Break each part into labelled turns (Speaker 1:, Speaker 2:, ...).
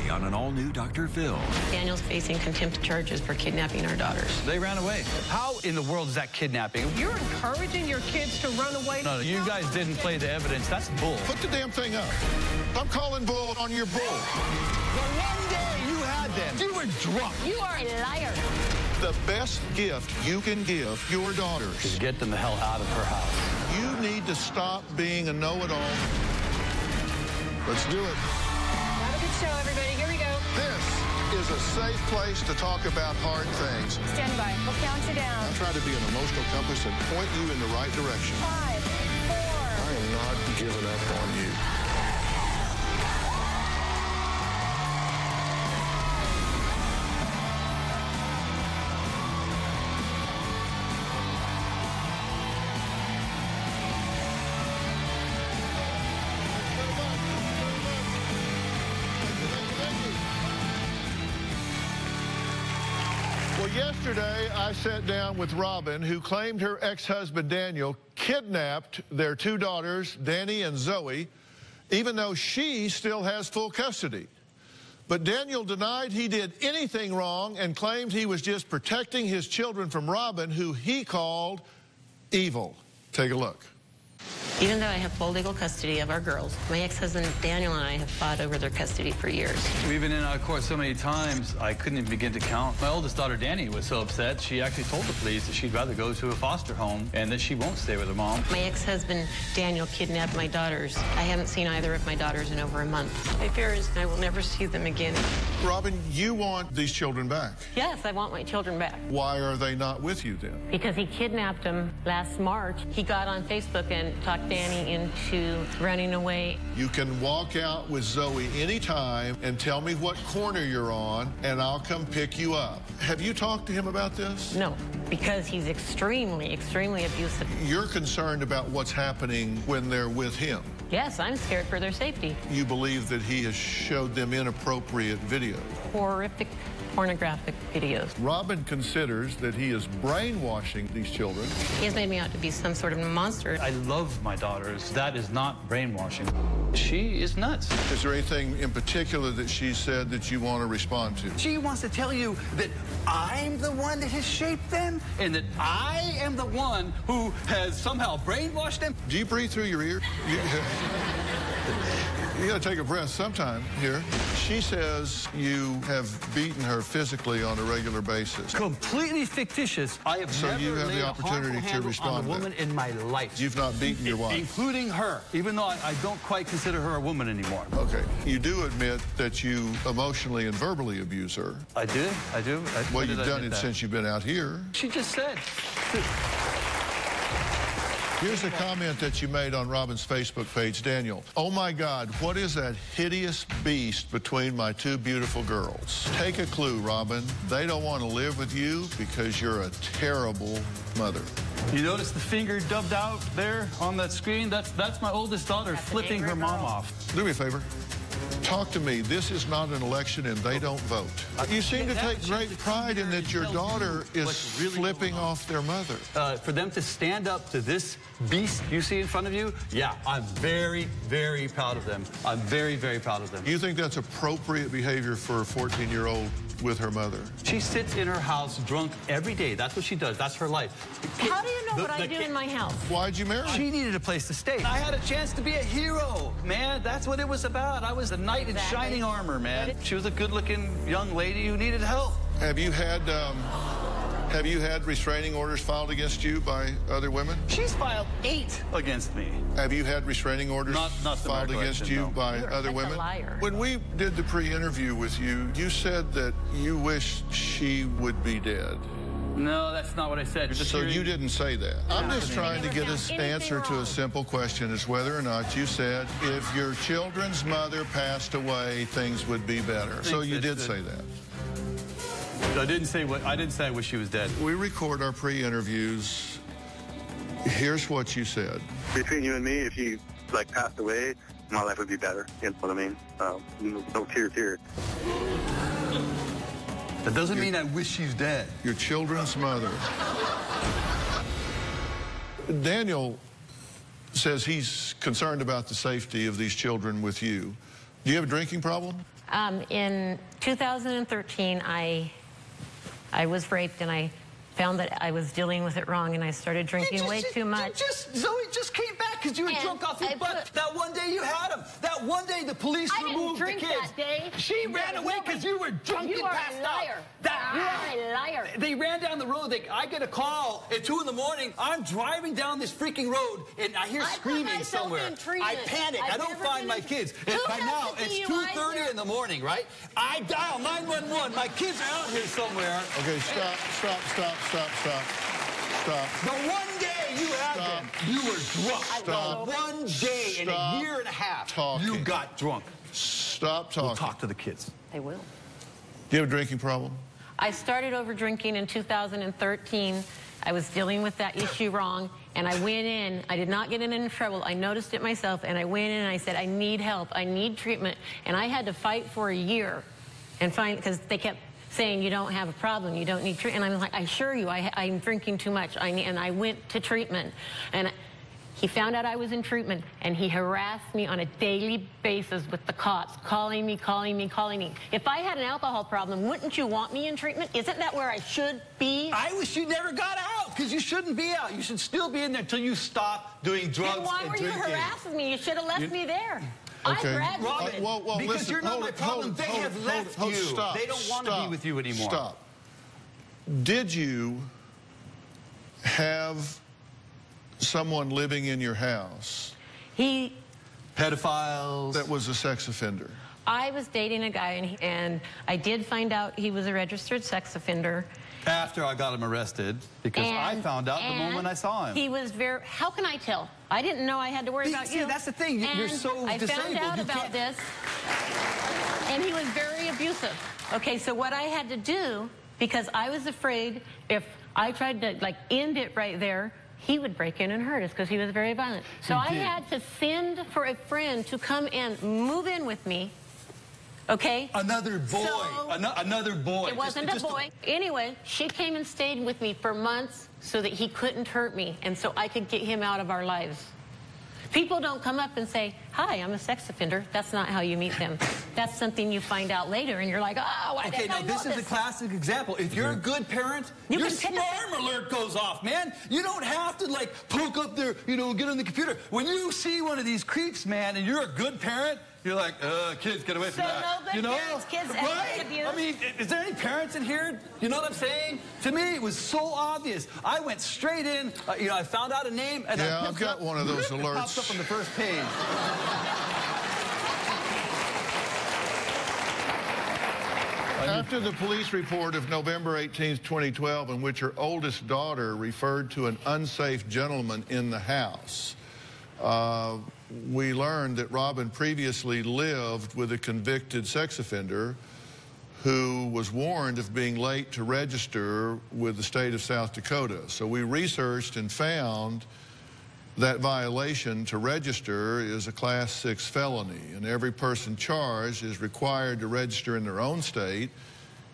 Speaker 1: Thursday on an all-new Dr. Phil.
Speaker 2: Daniel's facing contempt charges for kidnapping our daughters.
Speaker 3: They ran away. How in the world is that kidnapping?
Speaker 4: You're encouraging your kids to run away?
Speaker 3: No, you guys didn't play the evidence. That's bull.
Speaker 5: Put the damn thing up. I'm calling bull on your bull.
Speaker 3: The one day you had them, you were drunk.
Speaker 2: You are a liar.
Speaker 5: The best gift you can give your daughters
Speaker 3: Just get them the hell out of her house.
Speaker 5: You need to stop being a know-it-all. Let's do it.
Speaker 6: Have a good show, everybody. Here we go.
Speaker 5: This is a safe place to talk about hard things.
Speaker 6: Stand by. We'll count you down.
Speaker 5: I try to be an emotional compass and point you in the right direction.
Speaker 6: 5, 4.
Speaker 5: I am not giving up on you. Well, yesterday I sat down with Robin, who claimed her ex-husband Daniel kidnapped their two daughters, Danny and Zoe, even though she still has full custody. But Daniel denied he did anything wrong and claimed he was just protecting his children from Robin, who he called evil. Take a look.
Speaker 2: Even though I have full legal custody of our girls, my ex-husband Daniel and I have fought over their custody for years.
Speaker 3: We've been in our court so many times, I couldn't even begin to count. My oldest daughter, Danny, was so upset, she actually told the police that she'd rather go to a foster home and that she won't stay with her mom.
Speaker 2: My ex-husband Daniel kidnapped my daughters. I haven't seen either of my daughters in over a month. My fear is I will never see them again.
Speaker 5: Robin, you want these children back.
Speaker 2: Yes, I want my children back.
Speaker 5: Why are they not with you then?
Speaker 2: Because he kidnapped them last March. He got on Facebook and talked Danny into running away.
Speaker 5: You can walk out with Zoe anytime and tell me what corner you're on, and I'll come pick you up. Have you talked to him about this?
Speaker 2: No, because he's extremely, extremely abusive.
Speaker 5: You're concerned about what's happening when they're with him.
Speaker 2: Yes, I'm scared for their safety.
Speaker 5: You believe that he has showed them inappropriate videos.
Speaker 2: Horrific, pornographic videos.
Speaker 5: Robin considers that he is brainwashing these children.
Speaker 2: He has made me out to be some sort of monster.
Speaker 3: I love my daughters. That is not brainwashing. She is nuts.
Speaker 5: Is there anything in particular that she said that you want to respond to?
Speaker 3: She wants to tell you that I'm the one that has shaped them and that I am the one who has somehow brainwashed them.
Speaker 5: Do you breathe through your ear? You got to take a breath sometime here. She says you have beaten her physically on a regular basis.
Speaker 3: Completely fictitious. I have
Speaker 5: So
Speaker 3: never
Speaker 5: you have
Speaker 3: laid
Speaker 5: the
Speaker 3: a
Speaker 5: opportunity
Speaker 3: harmful
Speaker 5: to
Speaker 3: handle
Speaker 5: respond
Speaker 3: on
Speaker 5: to
Speaker 3: a
Speaker 5: that.
Speaker 3: woman in my life.
Speaker 5: You've not beaten your wife.
Speaker 3: Including her, even though I don't quite consider her a woman anymore.
Speaker 5: Okay. You do admit that you emotionally and verbally abuse her.
Speaker 3: I do.
Speaker 5: Well, you've done it since you've been out here.
Speaker 3: She just said.
Speaker 5: Here's a comment that you made on Robin's Facebook page, Daniel. Oh my God, what is that hideous beast between my two beautiful girls? Take a clue, Robin. They don't want to live with you because you're a terrible mother.
Speaker 3: You notice the finger dubbed out there on that screen? That's my oldest daughter flipping her mom off.
Speaker 5: Do me a favor. Talk to me. This is not an election and they don't vote. You seem to take great pride in that your daughter is flipping off their mother.
Speaker 3: For them to stand up to this beast you see in front of you, yeah, I'm very, very proud of them. I'm very, very proud of them.
Speaker 5: You think that's appropriate behavior for a 14-year-old with her mother?
Speaker 3: She sits in her house drunk every day. That's what she does. That's her life.
Speaker 2: How do you know what I do in my house?
Speaker 5: Why'd you marry her?
Speaker 3: She needed a place to stay. I had a chance to be a hero, man. That's what it was about. I was a knight in shining armor, man. She was a good-looking young lady who needed help.
Speaker 5: Have you had restraining orders filed against you by other women?
Speaker 3: She's filed 8 against me.
Speaker 5: Have you had restraining orders
Speaker 3: not
Speaker 5: filed against you by other women?
Speaker 2: A liar.
Speaker 5: When we did the pre-interview with you, you said that you wish she would be dead.
Speaker 3: No, that's not what I said.
Speaker 5: So you didn't say that. I'm just trying to get an answer to a simple question as whether or not you said if your children's mother passed away, things would be better. So you did say that.
Speaker 3: I didn't say I wish she was dead.
Speaker 5: We record our pre-interviews. Here's what you said.
Speaker 7: Between you and me, if you passed away, my life would be better. You know what I mean? No tears here.
Speaker 3: That doesn't mean I wish she's dead.
Speaker 5: Your children's mother. Daniel says he's concerned about the safety of these children with you. Do you have a drinking problem?
Speaker 2: In 2013, I was raped, and I found that I was dealing with it wrong, and I started drinking way too much.
Speaker 1: Zoe just came back because you were drunk off your butt. That one day you had him. That one day the police removed the kids.
Speaker 6: I didn't drink that day.
Speaker 1: She ran away because you were drunk and passed out.
Speaker 6: You are a liar.
Speaker 1: They ran down the road. I get a call at 2 in the morning. I'm driving down this freaking road, and I hear screaming somewhere. I panic. I don't find my kids. And by now, it's 2:30 in the morning, right? I dial 911. My kids are out here somewhere.
Speaker 5: Okay, stop.
Speaker 1: The one day you had them, you were drunk.
Speaker 5: Stop.
Speaker 1: One day in a year and a half, you got drunk.
Speaker 5: Stop talking.
Speaker 1: We'll talk to the kids.
Speaker 2: They will.
Speaker 5: Do you have a drinking problem?
Speaker 2: I started over drinking in 2013. I was dealing with that issue wrong, and I went in. I did not get in trouble. I noticed it myself, and I went in and I said, I need help. I need treatment. And I had to fight for a year and find, because they kept saying, you don't have a problem, you don't need treatment. And I'm like, I assure you, I'm drinking too much. And I went to treatment. And he found out I was in treatment, and he harassed me on a daily basis with the cops, calling me. If I had an alcohol problem, wouldn't you want me in treatment? Isn't that where I should be?
Speaker 1: I wish you never got out, because you shouldn't be out. You should still be in there until you stop doing drugs and drinking.
Speaker 2: And why were you harassing me? You should have left me there.
Speaker 5: Okay.
Speaker 2: I graduated.
Speaker 5: Well,
Speaker 1: because
Speaker 5: listen,
Speaker 1: you're not my problem. They have left you.
Speaker 5: Stop,
Speaker 1: they don't want to be with you anymore.
Speaker 5: Stop. Did you have someone living in your house
Speaker 1: pedophiles
Speaker 5: that was a sex offender?
Speaker 2: I was dating a guy, and I did find out he was a registered sex offender.
Speaker 1: After I got him arrested, because I found out the moment I saw him.
Speaker 2: He was very, how can I tell? I didn't know I had to worry about you.
Speaker 1: That's the thing, you're so
Speaker 2: I
Speaker 1: disabled.
Speaker 2: found out about this, and he was very abusive. Okay, so what I had to do, because I was afraid if I tried to end it right there, he would break in and hurt us, because he was very violent. So I had to send for a friend to come and move in with me. Okay?
Speaker 1: Another boy.
Speaker 2: So,
Speaker 1: another boy.
Speaker 2: It wasn't a boy. Anyway, she came and stayed with me for months so that he couldn't hurt me, and so I could get him out of our lives. People don't come up and say, hi, I'm a sex offender. That's not how you meet them. That's something you find out later, and you're like, oh, why didn't I know
Speaker 1: this is a classic example. If you're a good parent, your smarm alert goes off, man. You don't have to, poke up there, get on the computer. When you see one of these creeps, man, and you're a good parent, you're like, kids, get away from that.
Speaker 2: So no good parents, kids
Speaker 1: right?
Speaker 2: abuse.
Speaker 1: I mean, is there any parents in here? You know what I'm saying? To me, it was so obvious. I went straight in, I found out a name, and
Speaker 5: I've got one of those alerts.
Speaker 1: It pops up on the first page.
Speaker 5: After the police report of November 18th, 2012, in which her oldest daughter referred to an unsafe gentleman in the house, we learned that Robin previously lived with a convicted sex offender who was warned of being late to register with the state of South Dakota. So we researched and found that violation to register is a Class 6 felony, and every person charged is required to register in their own state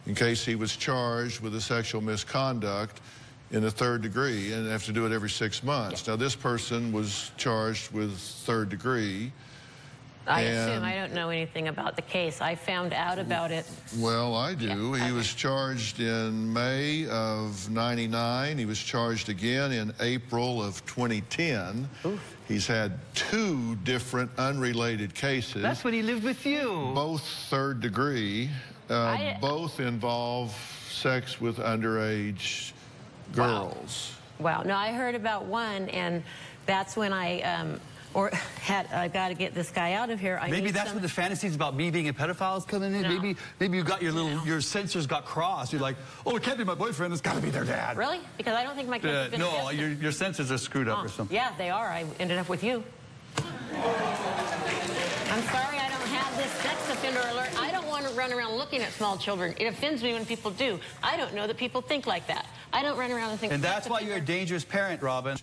Speaker 5: in case he was charged with a sexual misconduct in the 3rd degree, and they have to do it every 6 months. Now, this person was charged with 3rd degree.
Speaker 2: I assume I don't know anything about the case. I found out about it.
Speaker 5: Well, I do. He was charged in May of '99. He was charged again in April of 2010. Oof. He's had 2 different unrelated cases.
Speaker 1: That's when he lived with you.
Speaker 5: Both 3rd degree. Both involve sex with underage girls.
Speaker 2: Wow. No, I heard about one, and that's when I got to get this guy out of here.
Speaker 1: Maybe that's where the fantasies about me being a pedophile is coming in.
Speaker 2: No.
Speaker 1: Maybe you got your sensors got crossed. You're like, oh, it can't be my boyfriend. It's got to be their dad.
Speaker 2: Really? Because I don't think my kids have been
Speaker 1: no, your sensors are screwed up or something.
Speaker 2: Yeah, they are. I ended up with you. I'm sorry I don't have this sex offender alert. I don't want to run around looking at small children. It offends me when people do. I don't know that people think like that. I don't run around and think.
Speaker 1: And that's why you're a dangerous parent, Robin.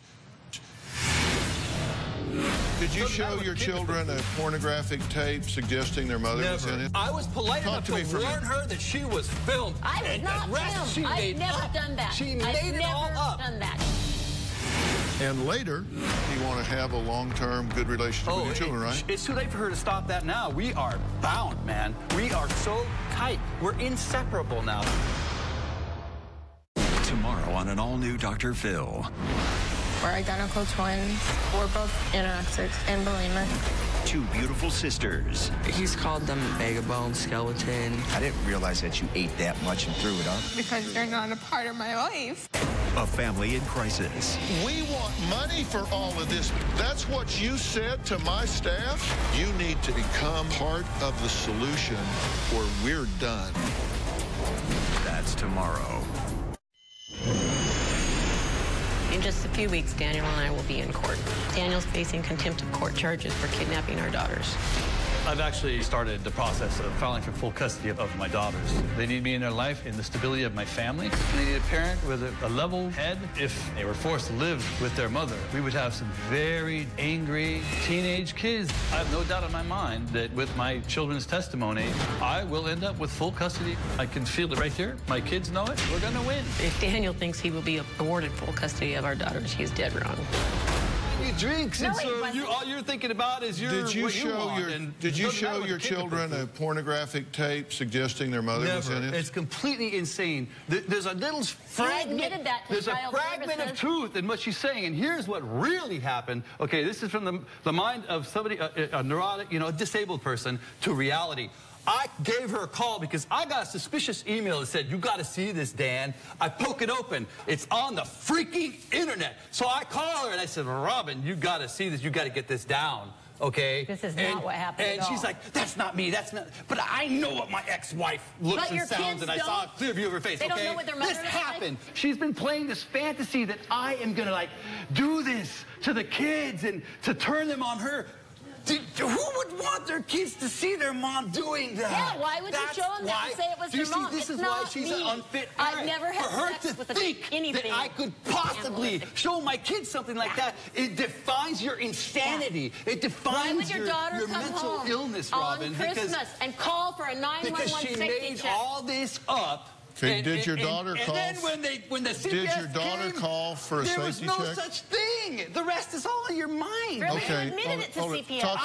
Speaker 5: Did you show your children a pornographic tape suggesting their mother was in it?
Speaker 1: I was polite enough to warn her that she was filmed.
Speaker 2: I was not filmed. I've never done that.
Speaker 1: She made it all up.
Speaker 2: I've never done that.
Speaker 5: And later, you want to have a long-term good relationship with your children, right?
Speaker 1: It's too late for her to stop that now. We are bound, man. We are so tight. We're inseparable now.
Speaker 8: Tomorrow on an all-new Dr. Phil.
Speaker 9: We're identical twins. We're both anorexic and bulimic.
Speaker 8: Two beautiful sisters.
Speaker 10: He's called them vagabond, skeleton.
Speaker 11: I didn't realize that you ate that much and threw it up.
Speaker 9: Because they're not a part of my life.
Speaker 8: A family in crisis.
Speaker 5: We want money for all of this. That's what you said to my staff. You need to become part of the solution or we're done.
Speaker 8: That's tomorrow.
Speaker 2: In just a few weeks, Daniel and I will be in court. Daniel's facing contempt of court charges for kidnapping our daughters.
Speaker 3: I've actually started the process of filing for full custody of my daughters. They need me in their life, in the stability of my family. They need a parent with a level head. If they were forced to live with their mother, we would have some very angry teenage kids. I have no doubt in my mind that with my children's testimony, I will end up with full custody. I can feel it right here. My kids know it. We're gonna win.
Speaker 2: If Daniel thinks he will be afforded full custody of our daughters, he's dead wrong.
Speaker 1: He drinks, and so all you're thinking about is
Speaker 5: Did you show your children a pornographic tape suggesting their mother was in it?
Speaker 1: It's completely insane. There's a little fragment. There's a fragment of truth in what she's saying, and here's what really happened. Okay, this is from the mind of somebody, a neurotic, a disabled person, to reality. I gave her a call because I got a suspicious email that said, "You got to see this, Dan." I poke it open. It's on the freaking internet. So I call her and I said, "Robin, you got to see this. You got to get this down." Okay?
Speaker 6: This is not what happened
Speaker 1: And she's like, "That's not me. That's not." But I know what my ex-wife looks and sounds, and I saw a clear view of her face.
Speaker 6: They don't know what their mother
Speaker 1: This
Speaker 6: looks
Speaker 1: happened. She's been playing this fantasy that I am gonna like do this to the kids and to turn them on her. Who would want their kids to see their mom doing that?
Speaker 6: Yeah, why would you show them that and say it was their mom?
Speaker 1: This is why she's an unfit parent.
Speaker 6: I've never had
Speaker 1: For her
Speaker 6: sex
Speaker 1: to
Speaker 6: with
Speaker 1: think that I could possibly show my kids something like that, it defines your insanity. It defines your mental illness, Robin.
Speaker 6: On Christmas and call for a 911
Speaker 1: because she made all this up.
Speaker 5: Okay, did your daughter call?
Speaker 1: And then when the CPS
Speaker 5: did your daughter call for a safety check?
Speaker 1: There was no such thing. The rest is all in your mind.
Speaker 6: Really? Okay, you admitted it to CPS.
Speaker 5: Talk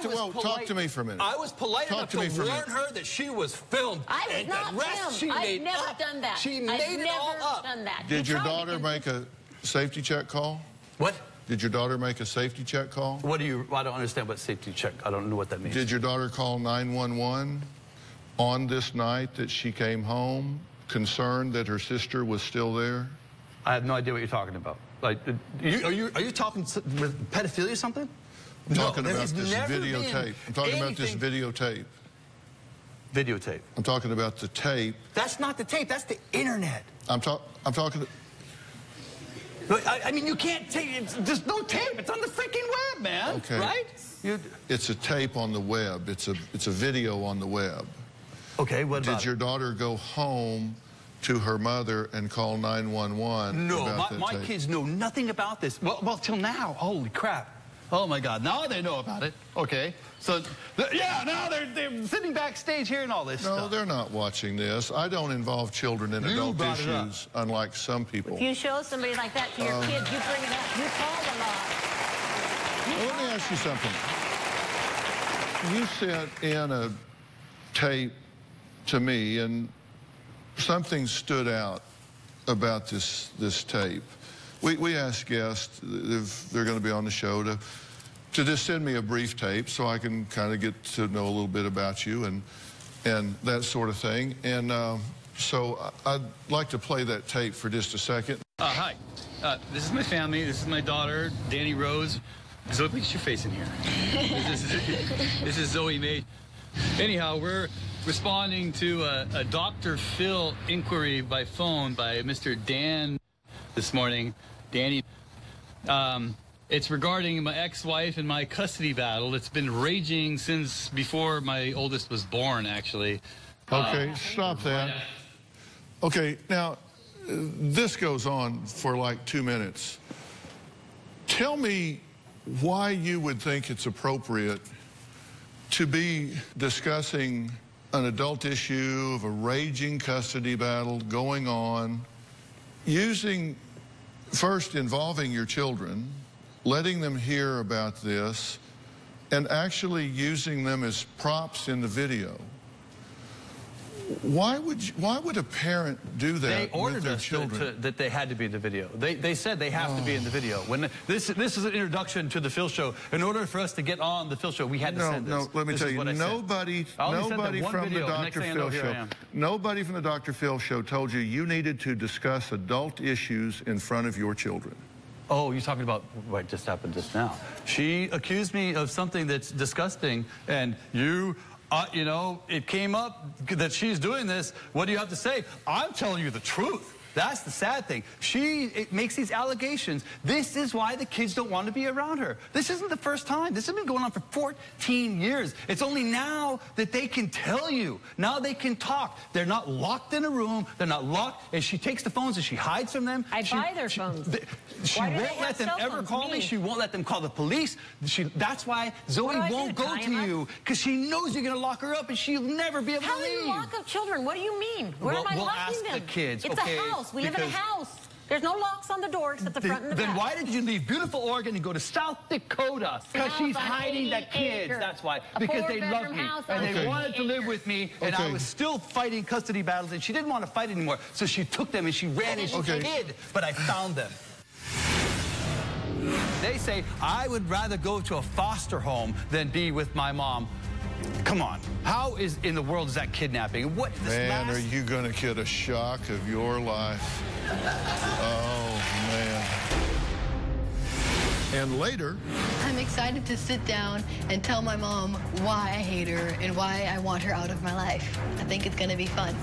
Speaker 5: to me. Talk to me for a minute.
Speaker 1: I was polite enough to warn her that she was filmed.
Speaker 6: I was not filmed. I've never done that.
Speaker 1: She made it all up.
Speaker 6: Done that.
Speaker 5: Did your daughter make a safety check call?
Speaker 1: What?
Speaker 5: Did your daughter make a safety check call?
Speaker 1: I don't understand what safety check. I don't know what that means.
Speaker 5: Did your daughter call 911 on this night that she came home, concerned that her sister was still there?
Speaker 1: I have no idea what you're talking about. Like, are you talking with pedophilia or something?
Speaker 5: I'm talking about this videotape. I'm talking about this videotape.
Speaker 1: Videotape.
Speaker 5: I'm talking about the tape.
Speaker 1: That's not the tape. That's the internet.
Speaker 5: I'm talking.
Speaker 1: I mean, you can't take it. There's no tape. It's on the freaking web, man.
Speaker 5: Okay.
Speaker 1: Right?
Speaker 5: It's a tape on the web. It's a video on the web.
Speaker 1: Okay, what about
Speaker 5: Did your daughter go home to her mother and call 911?
Speaker 1: No, my kids know nothing about this. Well, till now. Holy crap. Oh, my God. Now they know about it. Okay. So, yeah, now they're sitting backstage hearing all this stuff.
Speaker 5: No, they're not watching this. I don't involve children in adult issues, unlike some people.
Speaker 6: If you show somebody like that to your kids, you bring it up. You call them up.
Speaker 5: Well, let me ask you something. You sent in a tape to me, and something stood out about this tape. We asked guests if they're going to be on the show to just send me a brief tape so I can kind of get to know a little bit about you and that sort of thing. And so I'd like to play that tape for just a second.
Speaker 3: Hi. This is my family. This is my daughter, Danny Rose. Zoe, look at your face in here. This is Zoe May. Anyhow, we're responding to a Dr. Phil inquiry by phone by Mr. Dan this morning. Danny, it's regarding my ex-wife and my custody battle. It's been raging since before my oldest was born, actually.
Speaker 5: Okay, stop that. Okay, now, this goes on for like 2 minutes. Tell me why you would think it's appropriate to be discussing an adult issue of a raging custody battle going on, using first involving your children, letting them hear about this, and actually using them as props in the video. Why would a parent do that?
Speaker 3: They ordered
Speaker 5: with their
Speaker 3: us
Speaker 5: children?
Speaker 3: that they had to be in the video. They said they have to be in the video. When this is an introduction to the Phil Show. In order for us to get on the Phil Show, we had to send this.
Speaker 5: No, let me tell you, nobody from the Dr. Phil Show, nobody from the Dr. Phil Show told you needed to discuss adult issues in front of your children.
Speaker 3: Oh, you're talking about what just happened just now. She accused me of something that's disgusting, and you know, it came up that she's doing this. What do you have to say? I'm telling you the truth. That's the sad thing. It makes these allegations. This is why the kids don't want to be around her. This isn't the first time. This has been going on for 14 years. It's only now that they can tell you. Now they can talk. They're not locked in a room. They're not locked. And she takes the phones and she hides from them.
Speaker 2: I buy their phones.
Speaker 3: She won't let them ever call me. She won't let them call the police. That's why Zoe won't go to you, because she knows you're going to lock her up and she'll never be able to leave.
Speaker 2: How do you lock up children? What do you mean? Where am I locking them?
Speaker 3: We'll ask the kids.
Speaker 2: It's a house. We live in a house. There's no locks on the door except the front and the back.
Speaker 3: Then why did you leave beautiful Oregon and go to South Dakota? Because she's hiding the kids. That's why. Because they love me. And they wanted to live with me. And I was still fighting custody battles. And she didn't want to fight anymore. So she took them and she ran and she hid. But I found them. They say, I would rather go to a foster home than be with my mom. Come on. How in the world is that kidnapping?
Speaker 5: Man, are you going to get a shock of your life? Oh, man. And later...
Speaker 12: I'm excited to sit down and tell my mom why I hate her and why I want her out of my life. I think it's going to be fun.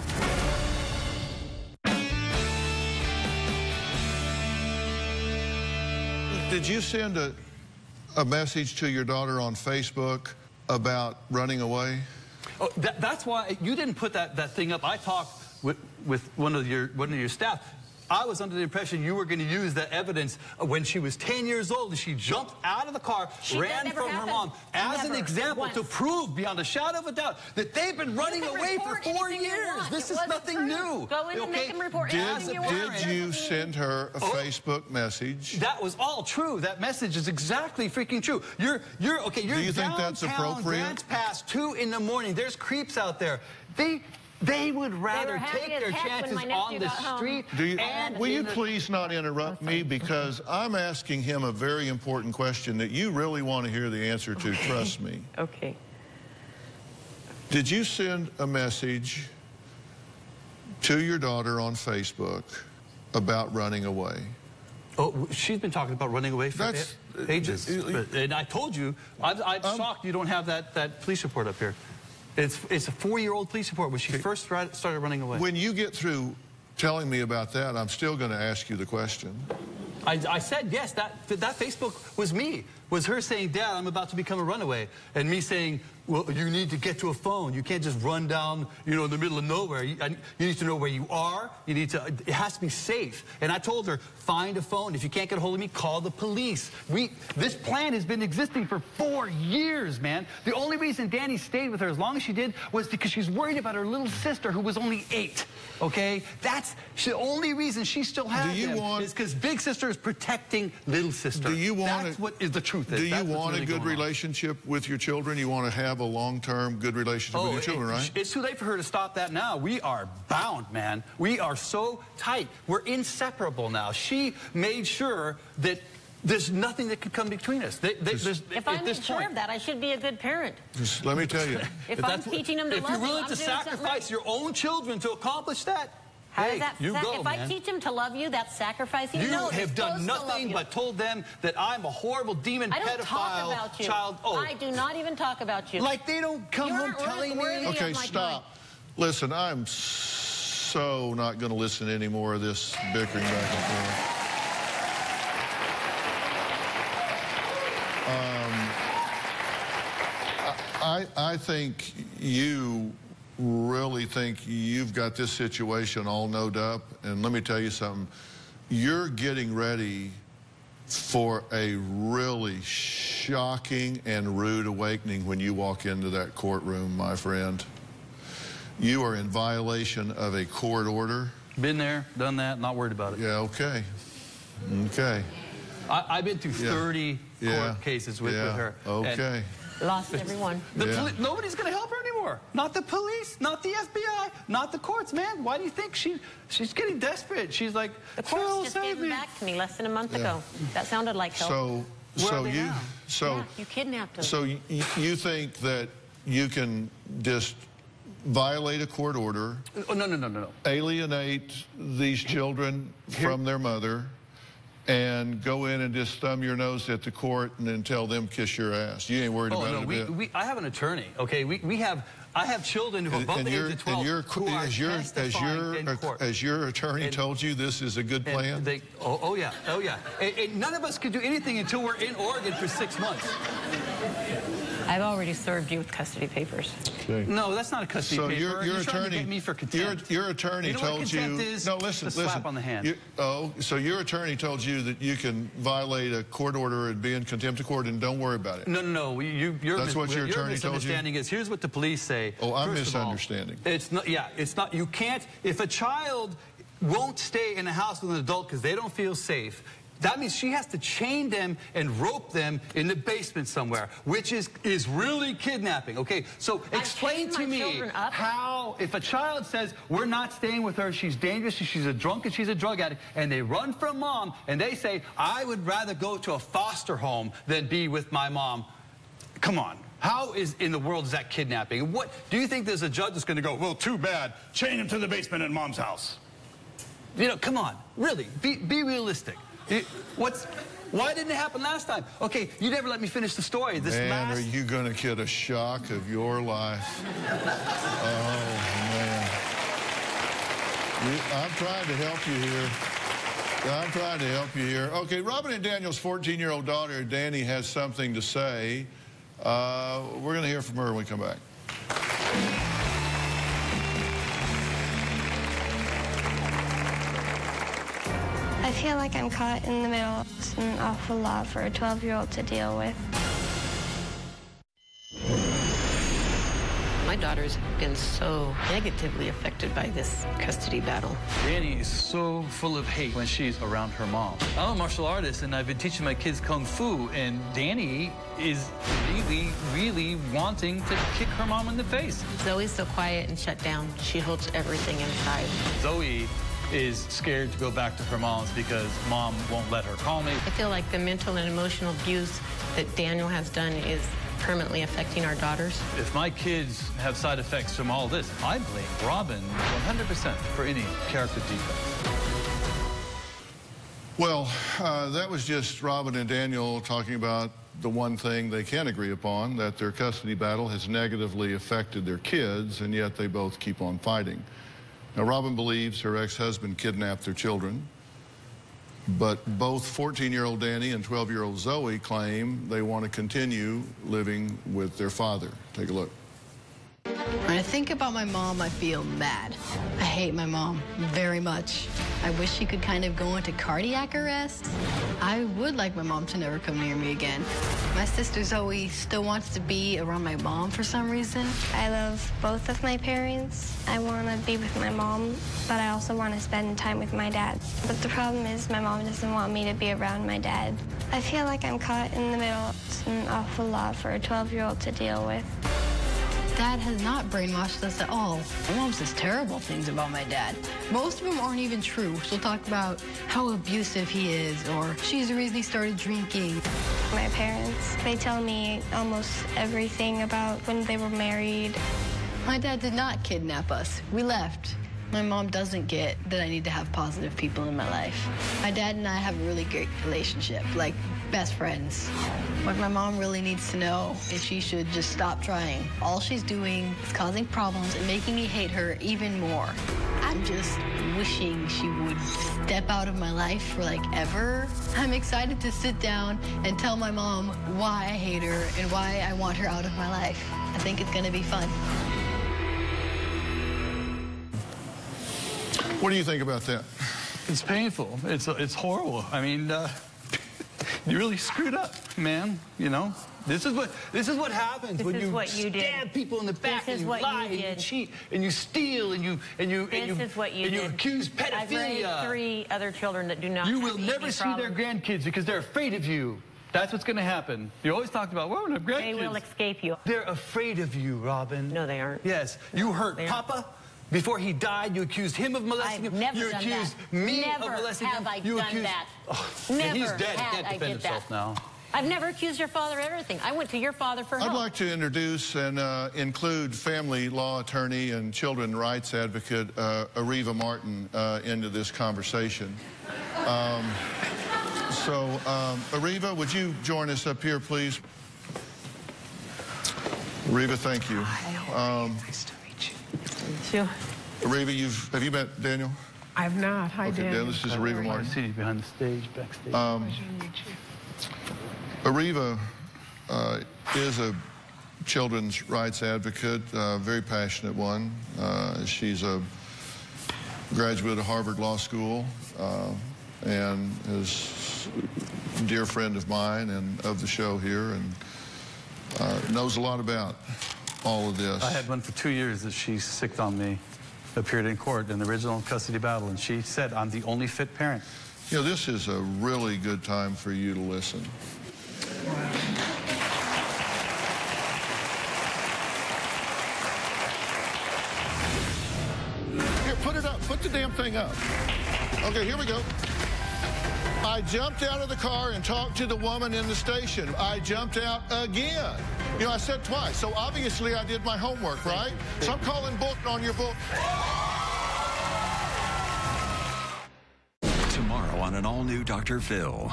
Speaker 5: Did you send a message to your daughter on Facebook about running away?
Speaker 3: Oh, that's why you didn't put that thing up. I talked with one of your staff. I was under the impression you were going to use that evidence when she was 10 years old and she jumped out of the car, ran from her mom as an example to prove beyond a shadow of a doubt that they've been running away for 4 years. This is nothing new.
Speaker 2: Go in and make them report anything you want.
Speaker 5: Did you send her a Facebook message?
Speaker 3: That was all true. That message is exactly freaking true. You're okay. You're
Speaker 5: Do you think that's appropriate?
Speaker 3: Grants Pass 2 in the morning. There's creeps out there. They would rather take their chances on the street.
Speaker 5: Will you please not interrupt me, because I'm asking him a very important question that you really want to hear the answer to. Trust me.
Speaker 2: Okay.
Speaker 5: Did you send a message to your daughter on Facebook about running away?
Speaker 3: Oh, she's been talking about running away for ages. And I told you, I'm shocked you don't have that police report up here. It's a 4-year-old police report when she first started running away.
Speaker 5: When you get through telling me about that, I'm still going to ask you the question.
Speaker 3: I said, yes, that Facebook was me. Was her saying, Dad, I'm about to become a runaway. And me saying, well, you need to get to a phone. You can't just run down, in the middle of nowhere. You need to know where you are. It has to be safe. And I told her, find a phone. If you can't get a hold of me, call the police. This plan has been existing for 4 years, man. The only reason Danny stayed with her as long as she did was because she's worried about her little sister who was only 8. Okay? That's the only reason she still has him is because big sister is protecting little sister. That's what is the truth.
Speaker 5: Do you want a good relationship with your children? You want to have a long-term good relationship with your children, right?
Speaker 3: It's too late for her to stop that now. We are bound, man. We are so tight. We're inseparable now. She made sure that there's nothing that could come between us.
Speaker 2: If I'm sure of that, I should be a good parent.
Speaker 5: Just let me tell you.
Speaker 2: If I'm teaching them to love
Speaker 3: you, if you're willing to sacrifice your own children to accomplish that,
Speaker 2: if I teach them to love you, that's sacrificing.
Speaker 3: You have done nothing but told them that I'm a horrible demon pedophile
Speaker 2: I don't talk about you.
Speaker 3: child. Oh.
Speaker 2: I do not even talk about you.
Speaker 3: Like they don't come home telling me.
Speaker 5: Okay, stop. Listen, I'm so not going to listen to any more of this bickering back and forth. I think you really think you've got this situation all knowed up, and let me tell you something. You're getting ready for a really shocking and rude awakening when you walk into that courtroom, my friend. You are in violation of a court order.
Speaker 3: Been there, done that, not worried about it.
Speaker 5: Yeah, okay. Okay.
Speaker 1: I've been through 30 court cases with her.
Speaker 5: Okay.
Speaker 2: Lost everyone.
Speaker 1: Nobody's going to help her anymore. Not the police, not the FBI, not the courts, man. Why do you think she's getting desperate? She's like,
Speaker 2: the courts just gave them back to me less than a month ago. That sounded like help.
Speaker 5: You
Speaker 2: kidnapped them.
Speaker 5: So you think that you can just violate a court order?
Speaker 1: Oh, no.
Speaker 5: Alienate these children from their mother, and go in and just thumb your nose at the court and then tell them kiss your ass. You ain't worried about it a bit.
Speaker 1: I have an attorney. Okay, I have children who are both age of 12 who are testifying in court.
Speaker 5: Has your attorney told you this is a good plan?
Speaker 1: Oh yeah. And none of us could do anything until we're in Oregon for 6 months.
Speaker 2: I've already served you with custody papers.
Speaker 5: Okay.
Speaker 1: No, that's not a custody paper.
Speaker 5: Your attorney,
Speaker 1: trying to get me for contempt.
Speaker 5: Your attorney told you.
Speaker 1: No, listen. Slap on the hand.
Speaker 5: So your attorney told you that you can violate a court order and be in contempt of court and don't worry about it.
Speaker 1: No.
Speaker 5: That's what your attorney told you.
Speaker 1: Your misunderstanding is. Here's what the police say.
Speaker 5: Oh, I'm misunderstanding.
Speaker 1: It's not. Yeah, it's not. You can't. If a child won't stay in a house with an adult because they don't feel safe, that means she has to chain them and rope them in the basement somewhere, which is really kidnapping. Okay, so explain to me how, if a child says, we're not staying with her, she's dangerous, she's a drunk and she's a drug addict, and they run from mom, and they say, I would rather go to a foster home than be with my mom. Come on. How in the world is that kidnapping? What do you think there's a judge that's going to go, well, too bad, chain him to the basement in mom's house? You know, come on, really, be realistic. Why didn't it happen last time? Okay, you never let me finish the story.
Speaker 5: Are you going to get a shock of your life? Oh, man. I'm trying to help you here. Okay, Robin and Daniel's 14-year-old daughter, Danny, has something to say. We're going to hear from her when we come back.
Speaker 9: I feel like I'm caught in the middle. It's an awful lot for a 12-year-old to deal with.
Speaker 2: My daughter's been so negatively affected by this custody battle.
Speaker 3: Danny is so full of hate when she's around her mom. I'm a martial artist, and I've been teaching my kids kung fu, and Danny is really wanting to kick her mom in the face.
Speaker 2: Zoe's so quiet and shut down. She holds everything inside.
Speaker 3: Zoe is scared to go back to her mom's because mom won't let her call me.
Speaker 2: I feel like the mental and emotional abuse that Daniel has done is permanently affecting our daughters.
Speaker 3: If my kids have side effects from all this, I blame Robin 100% for any character defects.
Speaker 5: Well, that was just Robin and Daniel talking about the one thing they can agree upon, that their custody battle has negatively affected their kids, and yet they both keep on fighting. Now, Robin believes her ex-husband kidnapped their children, but both 14-year-old Danny and 12-year-old Zoe claim they want to continue living with their father. Take a look.
Speaker 12: When I think about my mom, I feel mad. I hate my mom very much. I wish she could kind of go into cardiac arrest. I would like my mom to never come near me again. My sister Zoe still wants to be around my mom for some reason.
Speaker 9: I love both of my parents. I want to be with my mom, but I also want to spend time with my dad. But the problem is my mom doesn't want me to be around my dad. I feel like I'm caught in the middle. It's an awful lot for a 12-year-old to deal with.
Speaker 12: Dad has not brainwashed us at all. My mom says terrible things about my dad. Most of them aren't even true. She'll talk about how abusive he is, or she's the reason he started drinking.
Speaker 9: My parents, they tell me almost everything about when they were married.
Speaker 12: My dad did not kidnap us. We left. My mom doesn't get that I need to have positive people in my life. My dad and I have a really great relationship, like best friends. What my mom really needs to know is she should just stop trying. All she's doing is causing problems and making me hate her even more. I'm just wishing she would step out of my life for like ever. I'm excited to sit down and tell my mom why I hate her and why I want her out of my life. I think it's gonna be fun.
Speaker 5: What do you think about that?
Speaker 3: It's painful. It's horrible. I mean, you really screwed up, man, you know?
Speaker 1: This is what happens when you
Speaker 2: stab
Speaker 1: people in the back and you lie and you cheat and you steal and you accuse pedophilia.
Speaker 2: I've raised 3 other children that do not.
Speaker 3: You will never see their grandkids because they're afraid of you. That's what's going to happen. You always talked about, well, grandkids.
Speaker 2: They will escape you.
Speaker 1: They're afraid of you, Robin.
Speaker 2: No, they aren't.
Speaker 1: Yes, you hurt Papa. Before he died, you accused him of molesting him.
Speaker 2: Never
Speaker 1: you
Speaker 2: done
Speaker 1: accused
Speaker 2: that.
Speaker 1: me
Speaker 2: never
Speaker 1: of molesting
Speaker 2: have
Speaker 1: him.
Speaker 2: I
Speaker 1: you
Speaker 2: done
Speaker 1: accused...
Speaker 2: that.
Speaker 1: Oh,
Speaker 2: never
Speaker 1: he's dead. He can't defend himself now.
Speaker 2: I've never accused your father of everything. I went to your father for help.
Speaker 5: I'd like to introduce and include family law attorney and children's rights advocate Arriva Martin into this conversation. Arriva, would you join us up here, please? Arriva, thank you.
Speaker 4: Nice to meet you.
Speaker 2: Thank you.
Speaker 5: Arriva, have you met Daniel?
Speaker 4: I've not. Hi,
Speaker 5: okay,
Speaker 4: Daniel.
Speaker 5: This is Arriva Martin.
Speaker 3: I see you behind the stage, backstage.
Speaker 4: Pleasure to meet you.
Speaker 5: Arriva is a children's rights advocate, very passionate one. She's a graduate of Harvard Law School and is a dear friend of mine and of the show here, and knows a lot about all of this.
Speaker 3: I had one for 2 years that she sicked on me, appeared in court in the original custody battle, and she said, I'm the only fit parent.
Speaker 5: You know, this is a really good time for you to listen. Here, put it up. Put the damn thing up. Okay, here we go. I jumped out of the car and talked to the woman in the station. I jumped out again. You know, I said twice, so obviously I did my homework, right? So I'm calling book on your book.
Speaker 8: Tomorrow on an all-new Dr. Phil.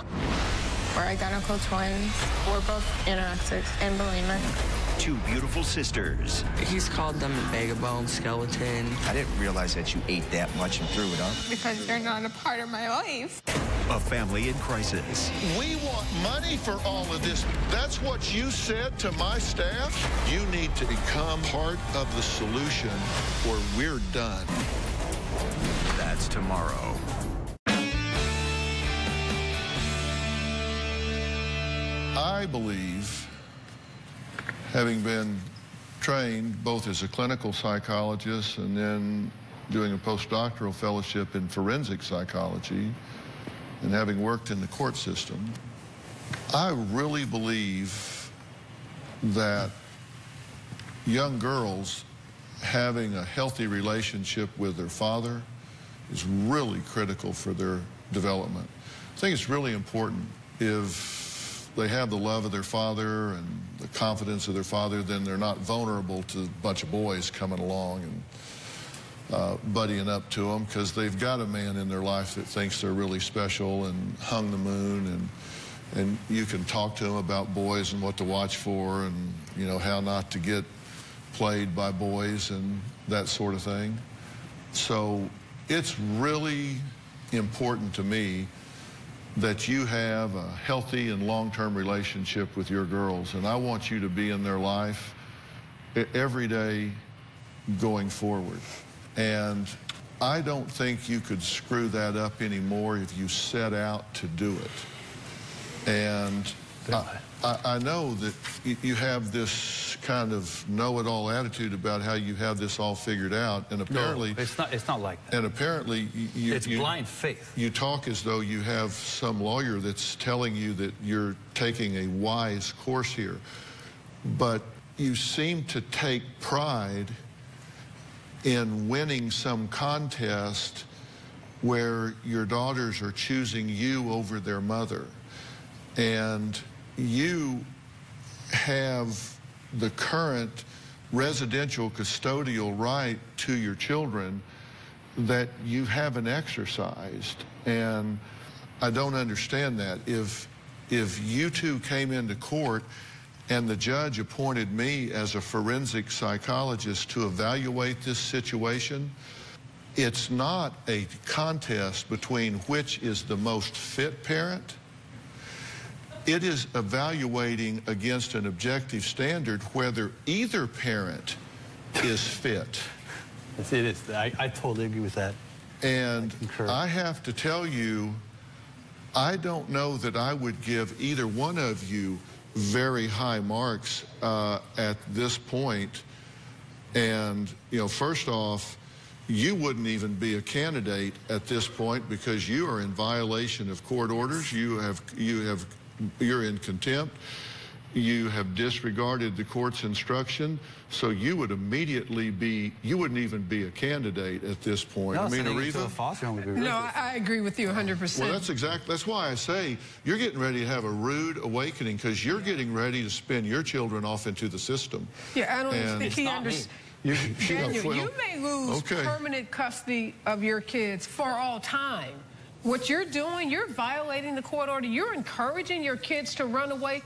Speaker 13: We're identical twins. We're both anorexic and bulimic.
Speaker 8: 2 beautiful sisters.
Speaker 10: He's called them a vagabond skeleton.
Speaker 11: I didn't realize that you ate that much and threw it up.
Speaker 13: Because they're not a part of my life.
Speaker 8: A family in crisis.
Speaker 5: We want money for all of this. That's what you said to my staff. You need to become part of the solution or we're done.
Speaker 8: That's tomorrow.
Speaker 5: I believe, having been trained both as a clinical psychologist and then doing a postdoctoral fellowship in forensic psychology and having worked in the court system, I really believe that young girls having a healthy relationship with their father is really critical for their development. I think it's really important if they have the love of their father and the confidence of their father, then they're not vulnerable to a bunch of boys coming along and buddying up to them, because they've got a man in their life that thinks they're really special and hung the moon, and you can talk to them about boys and what to watch for and, you know, how not to get played by boys and that sort of thing. So it's really important to me that you have a healthy and long-term relationship with your girls, and I want you to be in their life every day going forward. And I don't think you could screw that up anymore if you set out to do it. And I know that you have this kind of know-it-all attitude about how you have this all figured out, and apparently...
Speaker 3: No, it's not like that.
Speaker 5: And apparently...
Speaker 3: It's blind faith.
Speaker 5: You talk as though you have some lawyer that's telling you that you're taking a wise course here, but you seem to take pride in winning some contest where your daughters are choosing you over their mother, and you have the current residential custodial right to your children that you haven't exercised. And I don't understand that. If you two came into court and the judge appointed me as a forensic psychologist to evaluate this situation, it's not a contest between which is the most fit parent. It is evaluating against an objective standard whether either parent is fit.
Speaker 3: It is. I totally agree with that.
Speaker 5: And I have to tell you, I don't know that I would give either one of you very high marks at this point. And, you know, first off, you wouldn't even be a candidate at this point because you are in violation of court orders. You're in contempt. You have disregarded the court's instruction, so you would immediately be, you wouldn't even be a candidate at this point.
Speaker 3: No,
Speaker 5: I mean,
Speaker 3: Aretha?
Speaker 4: No, I agree with you 100%.
Speaker 5: Well, that's why I say you're getting ready to have a rude awakening because you're getting ready to spin your children off into the system.
Speaker 4: Yeah, I don't think he understands. Daniel, you may lose permanent custody of your kids for all time. What you're doing, you're violating the court order. You're encouraging your kids to run away.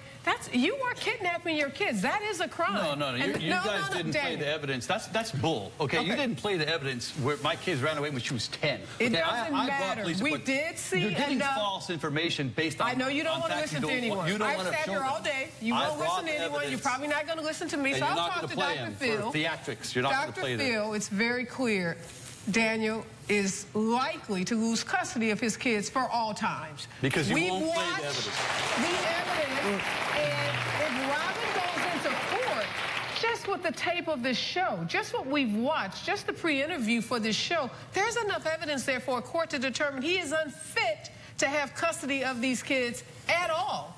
Speaker 4: You are kidnapping your kids. That is a crime.
Speaker 3: No. You guys didn't play the evidence. That's bull. Okay, you didn't play the evidence where my kids ran away when she was 10.
Speaker 4: It doesn't matter. We did see
Speaker 3: You're getting false information based on.
Speaker 4: I know you don't want to listen to anyone. I've sat here all day. You won't listen to anyone. You're probably not going to listen to me. So I'll talk to Dr. Phil.
Speaker 3: Theatrics. You're not going to play
Speaker 4: Dr. Phil, it's very clear. Daniel is likely to lose custody of his kids for all times.
Speaker 3: Because you won't play
Speaker 4: the evidence. And if Robin goes into court, just with the tape of this show, just what we've watched, just the pre-interview for this show, there's enough evidence there for a court to determine he is unfit to have custody of these kids at all.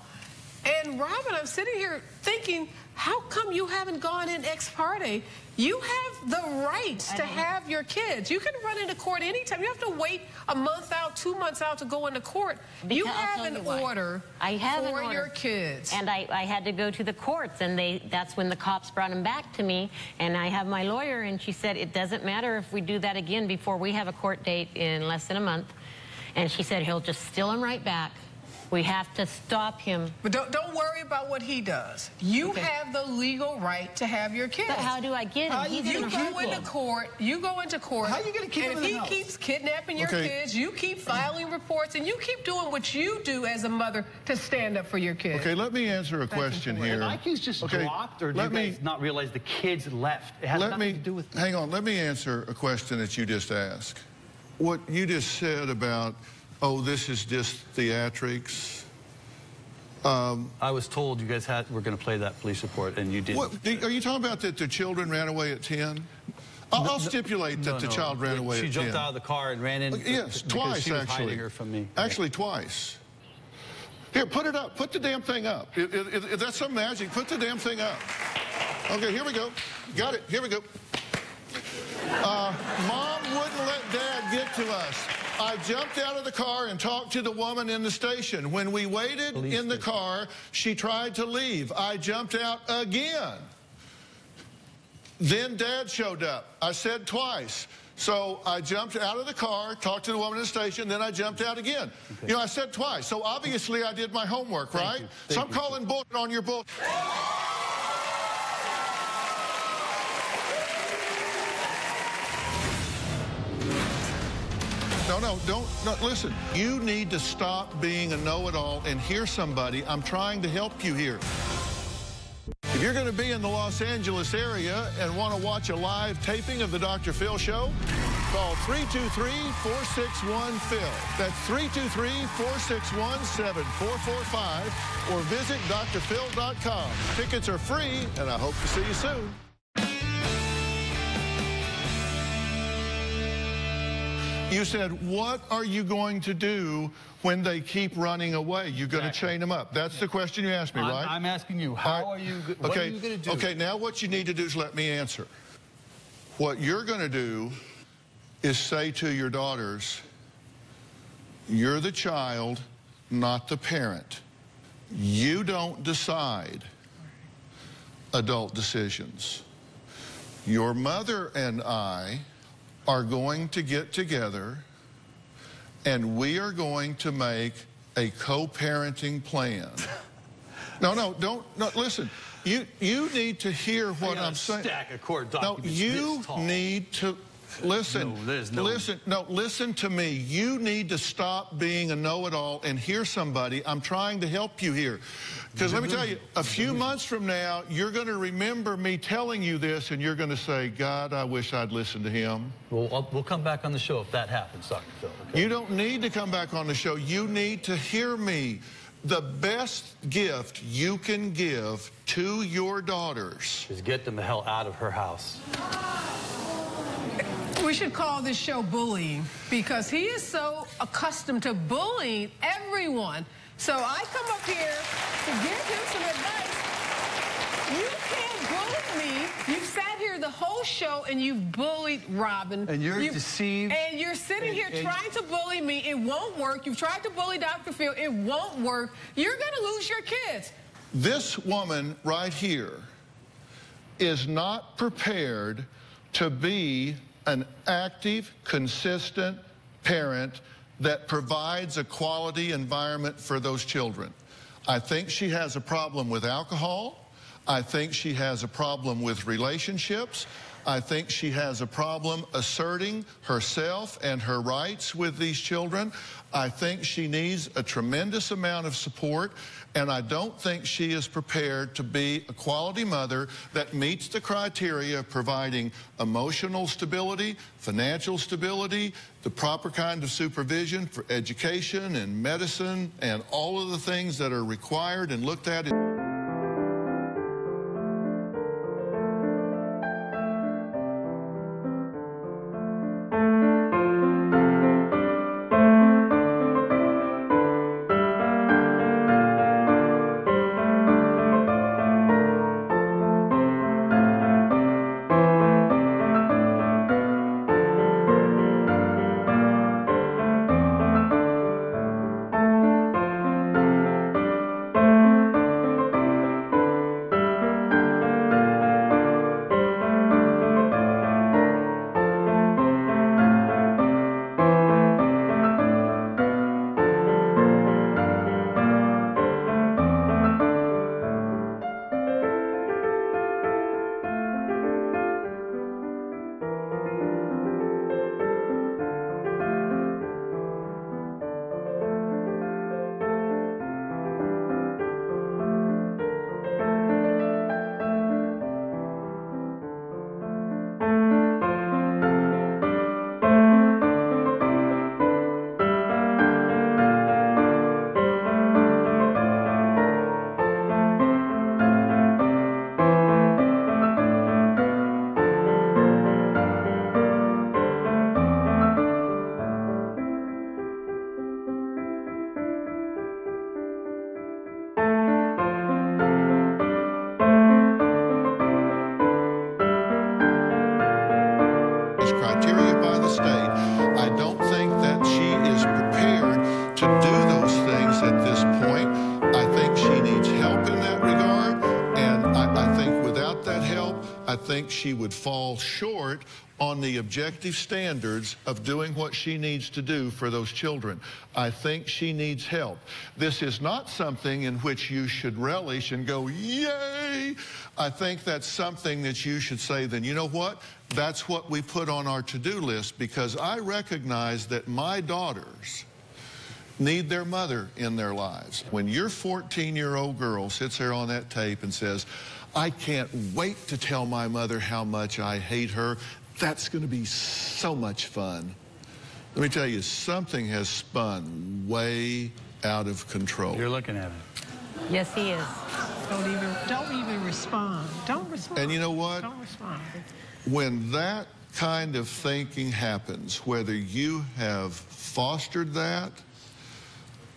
Speaker 4: And Robin, I'm sitting here thinking, how come you haven't gone in ex parte? You have the right to have your kids. You can run into court anytime. You have to wait a month out, 2 months out to go into court. You have an order for your kids.
Speaker 2: And I had to go to the courts, and that's when the cops brought him back to me. And I have my lawyer, and she said, it doesn't matter if we do that again before we have a court date in less than a month. And she said, he'll just steal him right back. We have to stop him.
Speaker 4: But don't worry about what he does. You have the legal right to have your kids.
Speaker 2: But how do I get him?
Speaker 4: You go into court. You go into court.
Speaker 3: How are you going to keep him in the house?
Speaker 4: And if he keeps kidnapping your kids, you keep filing reports, and you keep doing what you do as a mother to stand up for your kids.
Speaker 5: Okay, let me answer a question here.
Speaker 3: IQ's just dropped, or do you guys not realize the kids left? It has nothing to do with...
Speaker 5: Hang on, let me answer a question that you just asked. What you just said about, oh, this is just theatrics.
Speaker 3: I was told you guys were going to play that police report, and you didn't.
Speaker 5: What, are you talking about that the children ran away at 10? I'll stipulate that the child ran away at 10.
Speaker 3: She jumped out of the car and ran in.
Speaker 5: Yes, twice,
Speaker 3: she was
Speaker 5: actually.
Speaker 3: hiding her from me.
Speaker 5: Actually, twice. Here, put it up. Put the damn thing up. If that's some magic, put the damn thing up. Okay, here we go. Got it. Here we go. Mom wouldn't let Dad get to us. I jumped out of the car and talked to the woman in the station. When we waited in the car, she tried to leave. I jumped out again. Then Dad showed up. I said twice. So I jumped out of the car, talked to the woman in the station, then I jumped out again. You know, I said twice. So obviously I did my homework, right? So I'm calling bullshit on your bullshit. No, listen. You need to stop being a know-it-all and hear somebody. I'm trying to help you here. If you're going to be in the Los Angeles area and want to watch a live taping of the Dr. Phil Show, call 323-461-PHIL. That's 323-461-7445 or visit drphil.com. Tickets are free, and I hope to see you soon. You said, what are you going to do when they keep running away? You're going to chain them up. That's the question you asked me, right?
Speaker 3: I'm asking you, what are you going to do?
Speaker 5: Okay, now what you need to do is let me answer. What you're going to do is say to your daughters, you're the child, not the parent. You don't decide adult decisions. Your mother and I are going to get together and we are going to make a co-parenting plan. No, listen. You need to hear what I'm saying.
Speaker 3: Stack of court documents.
Speaker 5: No, you need to listen. Listen to me. You need to stop being a know-it-all and hear somebody. I'm trying to help you here. Because let me tell you, a few months from now, you're going to remember me telling you this, and you're going to say, God, I wish I'd listened to him.
Speaker 3: Well, we'll come back on the show if that happens, Dr. Phil. Okay?
Speaker 5: You don't need to come back on the show. You need to hear me. the best gift you can give to your daughters
Speaker 1: is get them the hell out of her house.
Speaker 4: We should call this show bullying because he is so accustomed to bullying everyone. So I come up here to give him some advice. You can't bully me. You've sat here the whole show and you've bullied Robin.
Speaker 1: And you're deceived.
Speaker 4: And you're sitting here trying to bully me. It won't work. You've tried to bully Dr. Phil. It won't work. You're going to lose your kids.
Speaker 5: This woman right here is not prepared to be an active, consistent parent that provides a quality environment for those children. I think she has a problem with alcohol. I think she has a problem with relationships. I think she has a problem asserting herself and her rights with these children. I think she needs a tremendous amount of support, and I don't think she is prepared to be a quality mother that meets the criteria of providing emotional stability, financial stability, the proper kind of supervision for education and medicine, and all of the things that are required and looked at. Criteria by the state. I don't think that she is prepared to do those things at this point. I think she needs help in that regard, and I think without that help, I think she would fall short on the objective standards of doing what she needs to do for those children. I think she needs help. This is not something in which you should relish and go, yay! I think that's something that you should say, then you know what? That's what we put on our to-do list, because I recognize that my daughters need their mother in their lives. When your 14-year-old girl sits there on that tape and says, I can't wait to tell my mother how much I hate her, that's going to be so much fun. Let me tell you, something has spun way out of control.
Speaker 3: You're looking at it.
Speaker 2: Yes, he is.
Speaker 4: Don't even respond. Don't respond.
Speaker 5: And you know what?
Speaker 4: Don't respond.
Speaker 5: When that kind of thinking happens, whether you have fostered that,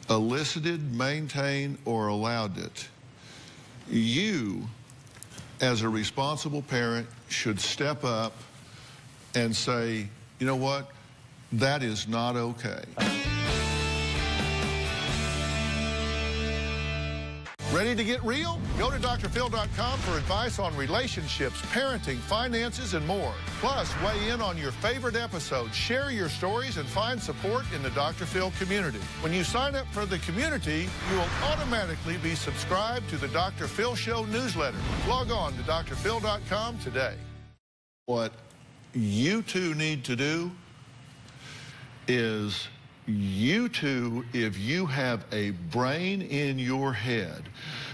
Speaker 5: elicited, maintained, or allowed it, you, as a responsible parent, should step up and say, you know what, that is not okay. Ready to get real? Go to drphil.com for advice on relationships, parenting, finances, and more. Plus, weigh in on your favorite episodes, share your stories, and find support in the Dr. Phil community. When you sign up for the community, you will automatically be subscribed to the Dr. Phil Show newsletter. Log on to drphil.com today. What you two need to do is you two, if you have a brain in your head,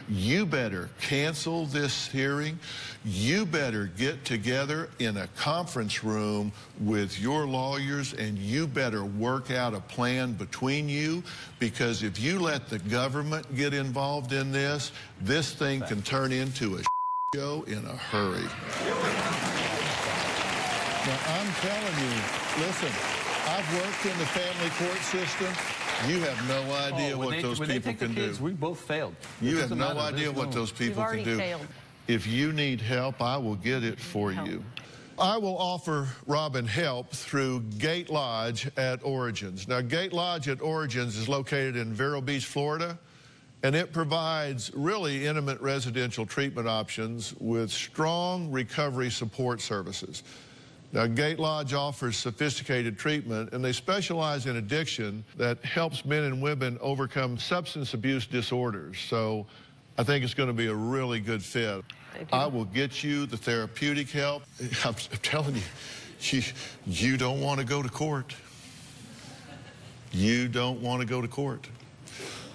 Speaker 5: you better cancel this hearing. You better get together in a conference room with your lawyers, and you better work out a plan between you, because if you let the government get involved in this, this thing can turn into a show in a hurry. Now, I'm telling you, listen, I've worked in the family court system. You have no idea what those people can do.
Speaker 1: We both failed.
Speaker 5: You have no idea what those people can do.
Speaker 2: Failed.
Speaker 5: If you need help, I will get it for you. I will offer Robin help through Gate Lodge at Origins. Now, Gate Lodge at Origins is located in Vero Beach, Florida, and it provides really intimate residential treatment options with strong recovery support services. Now, Gate Lodge offers sophisticated treatment, and they specialize in addiction that helps men and women overcome substance abuse disorders. So I think it's going to be a really good fit. I will get you the therapeutic help. I'm telling you, you don't want to go to court. You don't want to go to court.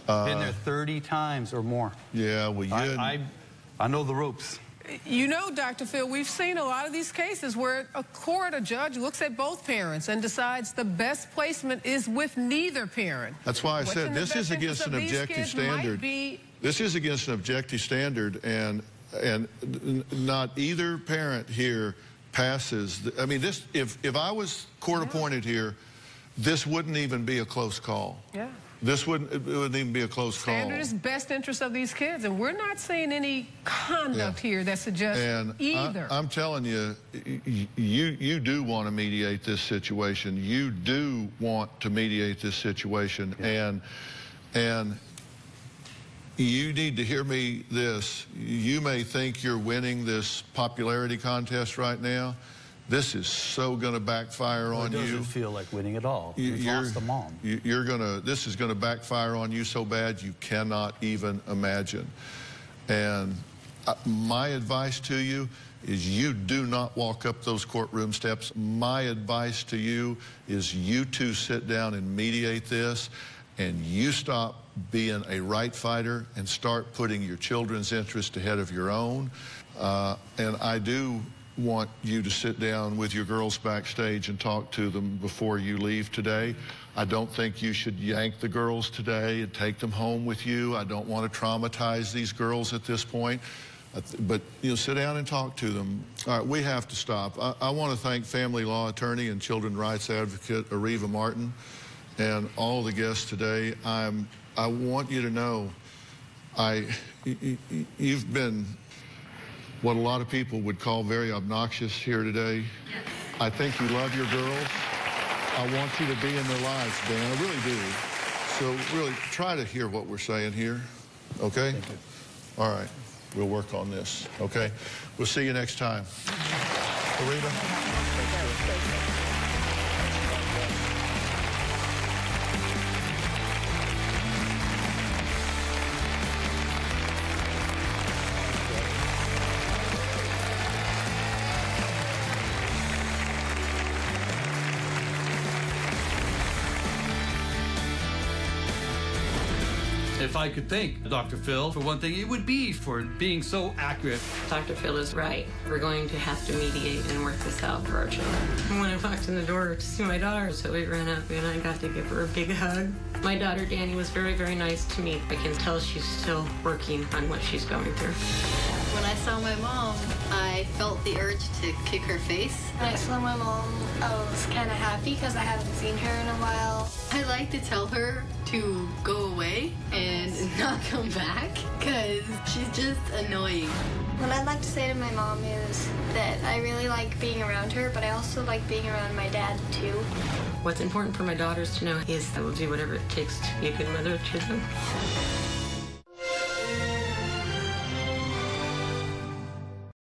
Speaker 1: Been there 30 times or more.
Speaker 5: Yeah, well,
Speaker 1: I know the ropes.
Speaker 4: You know, Dr. Phil, we've seen a lot of these cases where a judge looks at both parents and decides the best placement is with neither parent.
Speaker 5: That's why I said this is against an objective standard. This is against an objective standard, and not either parent here passes. I mean, this, if I was court appointed here, this wouldn't even be a close call. Yeah. It wouldn't even be a close call.
Speaker 4: Standard is best interest of these kids, and we're not seeing any conduct here that suggests either.
Speaker 5: I'm telling you, you do want to mediate this situation. You do want to mediate this situation, and you need to hear me this. You may think you're winning this popularity contest right now. This is so going to backfire on you.
Speaker 1: It doesn't feel like winning at all. You've lost the mom.
Speaker 5: This is going to backfire on you so bad you cannot even imagine. And my advice to you is you do not walk up those courtroom steps. My advice to you is you two sit down and mediate this, and you stop being a right fighter and start putting your children's interest ahead of your own. And I do want you to sit down with your girls backstage and talk to them before you leave today. I don't think you should yank the girls today and take them home with you. I don't want to traumatize these girls at this point. But, you know, sit down and talk to them. All right, we have to stop. I want to thank family law attorney and children's rights advocate Ariva Martin and all the guests today. I want you to know you've been what a lot of people would call very obnoxious here today. I think you love your girls. I want you to be in their lives, Dan. I really do. So really try to hear what we're saying here, okay?
Speaker 1: Thank you.
Speaker 5: All right, we'll work on this, okay? We'll see you next time. Ariva?
Speaker 1: If I could thank Dr. Phil for one thing, it would be for being so accurate.
Speaker 2: Dr. Phil is right. We're going to have to mediate and work this out for our children. When I walked in the door to see my daughter, so we ran up and I got to give her a big hug. My daughter, Danny, was very, very nice to me. I can tell she's still working on what she's going through.
Speaker 12: When I saw my mom, I felt the urge to kick her face.
Speaker 9: When I saw my mom, I was kind of happy because I haven't seen her in a while.
Speaker 12: I like to tell her to go away and not come back because she's just annoying.
Speaker 9: What I'd like to say to my mom is that I really like being around her, but I also like being around my dad too.
Speaker 2: What's important for my daughters to know is I will do whatever it takes to be a good mother to them.